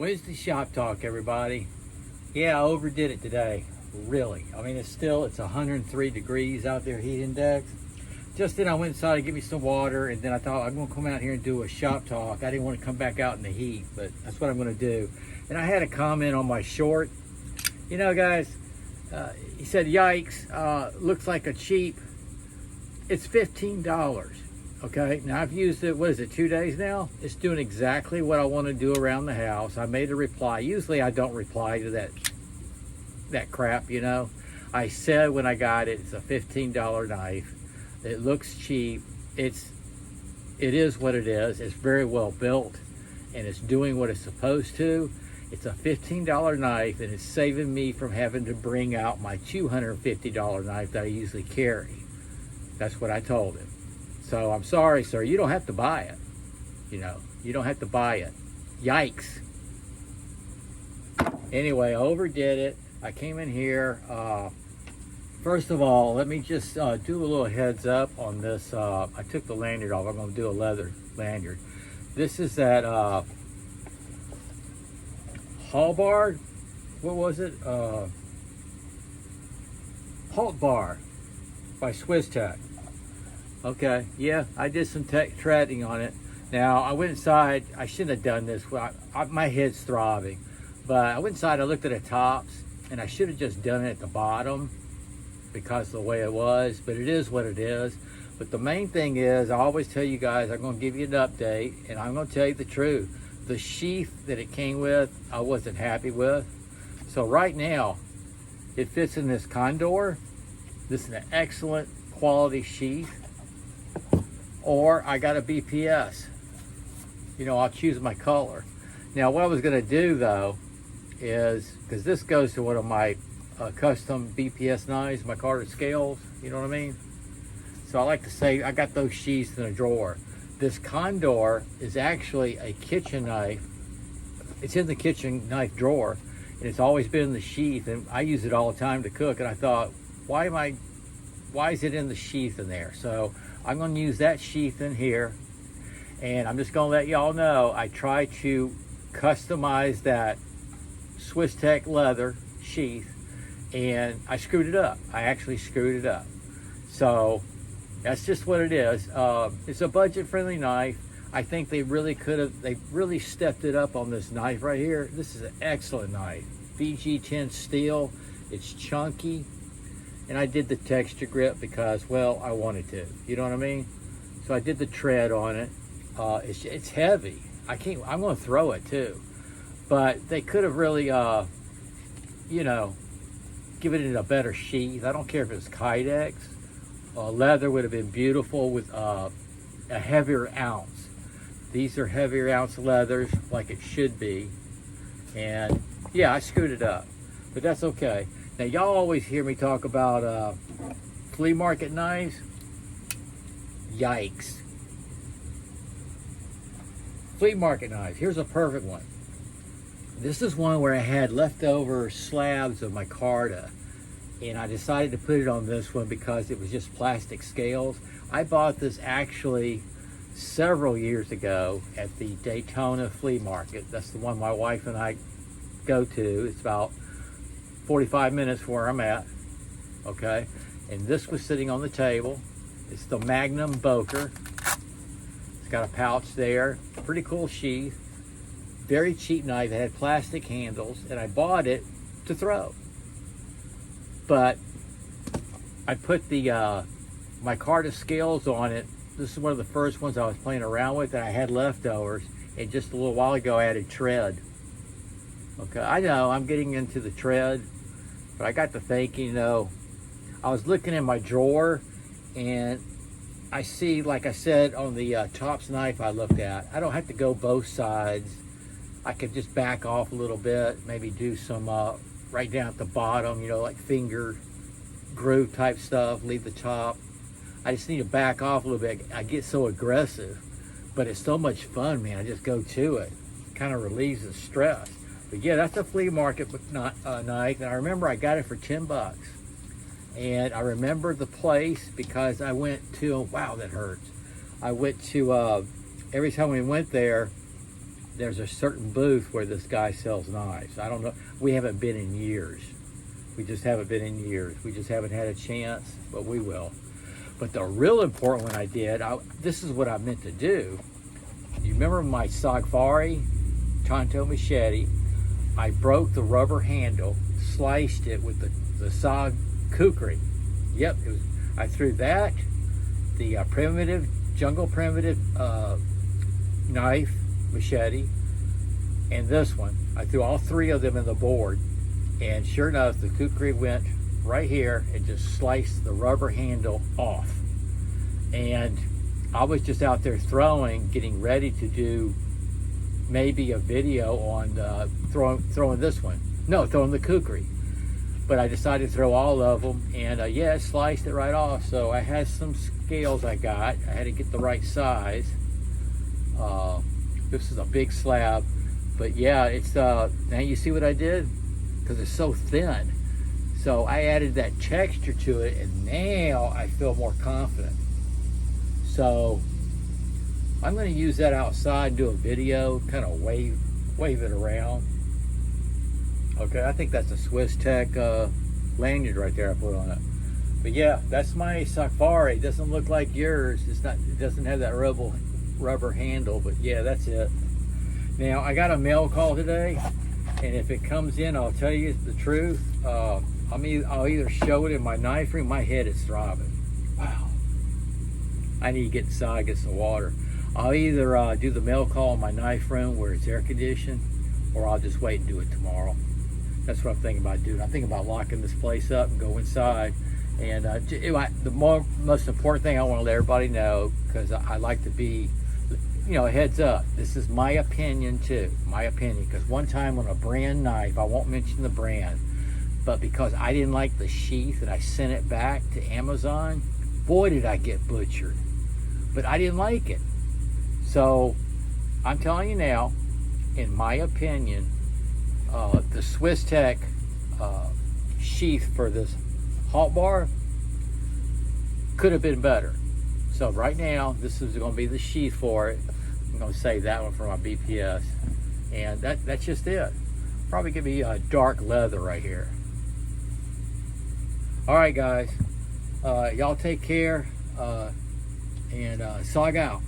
Wednesday shop talk, everybody. Yeah, I overdid it today. Really. I mean, it's 103 degrees out there, heat index. Just then I went inside to get me some water, and then I thought I'm going to come out here and do a shop talk. I didn't want to come back out in the heat, but that's what I'm going to do. And I had a comment on my short. You know, guys, he said, yikes, looks like a cheap. It's $15. Okay, now I've used it, 2 days now? It's doing exactly what I want to do around the house. I made a reply. Usually I don't reply to that crap, you know. I said when I got it, it's a $15 knife. It looks cheap. It is what it is. It's very well built, and it's doing what it's supposed to. It's a $15 knife, and it's saving me from having to bring out my $250 knife that I usually carry. That's what I told him. So I'm sorry, sir, you don't have to buy it. You know, you don't have to buy it. Yikes. Anyway, I overdid it. I came in here. First of all, let me just do a little heads up on this. I took the lanyard off. I'm going to do a leather lanyard. This is that Hallbar. What was it? Halt Bar by Swiss Tech. Okay, yeah, I did some treading on it. Now, I went inside. I shouldn't have done this. My head's throbbing. But I went inside, I looked at the tops, and I should have just done it at the bottom because of the way it was. But it is what it is. But the main thing is, I always tell you guys, I'm going to give you an update, and I'm going to tell you the truth. The sheath that it came with, I wasn't happy with. So right now, it fits in this Condor. This is an excellent quality sheath. Or I got a BPS. You know, I'll choose my color. Now, what I was going to do, though, is, because this goes to one of my custom BPS knives, my Carter scales, you know what I mean? So I like to say I got those sheaths in a drawer. This Condor is actually a kitchen knife. It's in the kitchen knife drawer, and it's always been in the sheath, and I use it all the time to cook, and I thought, why is it in the sheath in there? So I'm going to use that sheath in here, and I'm just going to let y'all know I tried to customize that Swiss Tech leather sheath, and I screwed it up. I actually screwed it up. So that's just what it is. It's a budget-friendly knife. I think they really stepped it up on this knife right here. This is an excellent knife. VG10 steel. It's chunky. And I did the texture grip because, well, I wanted to. You know what I mean? So I did the tread on it. It's heavy. I'm going to throw it too. But they could have really, you know, given it a better sheath. I don't care if it's Kydex. Leather would have been beautiful with a heavier ounce. These are heavier ounce leathers like it should be. And yeah, I screwed it up. But that's okay. Now, y'all always hear me talk about flea market knives. Yikes. Flea market knives. Here's a perfect one. This is one where I had leftover slabs of my Carta, and I decided to put it on this one because it was just plastic scales. I bought this actually several years ago at the Daytona flea market. That's the one my wife and I go to. It's about 45 minutes where I'm at, okay? And this was sitting on the table. It's the Magnum Boker. It's got a pouch there. Pretty cool sheath. Very cheap knife. It had plastic handles, and I bought it to throw. But I put the my Carta scales on it. This is one of the first ones I was playing around with that I had leftovers, and just a little while ago I added tread. Okay, I know I'm getting into the tread, but I got to thinking, you know, I was looking in my drawer, and I see, like I said, on the Tops knife I looked at, I don't have to go both sides. I could just back off a little bit, maybe do some right down at the bottom, you know, like finger groove type stuff, leave the top. I just need to back off a little bit. I get so aggressive, but it's so much fun, man. I just go to it. Kind of relieves the stress. But yeah, that's a flea market knife, and I remember I got it for 10 bucks. And I remember the place because I went to, wow, that hurts. I went to, every time we went there, there's a certain booth where this guy sells knives. I don't know. We haven't been in years. We just haven't been in years. We just haven't had a chance, but we will. But the real important one I did, this is what I meant to do. You remember my Sagvari Tonto machete? I broke the rubber handle, sliced it with the Sag Kukri. Yep, I threw that, the primitive, jungle primitive knife, machete, and this one. I threw all three of them in the board, and sure enough, the kukri went right here and just sliced the rubber handle off. And I was just out there throwing, getting ready to do maybe a video on throwing this one. No, throwing the kukri. But I decided to throw all of them, and yeah, it sliced it right off. So I had some scales I got. I had to get the right size. This is a big slab, but yeah, it's now you see what I did? Because it's so thin. So I added that texture to it, and now I feel more confident. So I'm going to use that outside and do a video, kind of wave it around. Okay, I think that's a Swiss Tech lanyard right there I put on it. But yeah, that's my Sagvari. It doesn't look like yours. It doesn't have that rubber handle, but yeah, that's it. Now I got a mail call today, and if it comes in, I'll tell you the truth. I'll either show it in my knife room. My head is throbbing. Wow. I need to get inside, get some water. I'll either do the mail call in my knife room where it's air conditioned, or I'll just wait and do it tomorrow. That's what I'm thinking about doing. I'm thinking about locking this place up and go inside. And the most important thing I want to let everybody know, because I like to be, heads up. This is my opinion too. My opinion. Because one time on a brand knife, I won't mention the brand, but because I didn't like the sheath and I sent it back to Amazon, boy did I get butchered. But I didn't like it. So I'm telling you now, in my opinion, the Swiss Tech sheath for this halt bar could have been better. So right now, this is going to be the sheath for it. I'm going to save that one for my BPS. And that's just it. Probably going to be a dark leather right here. All right, guys. Y'all take care. And Sog out.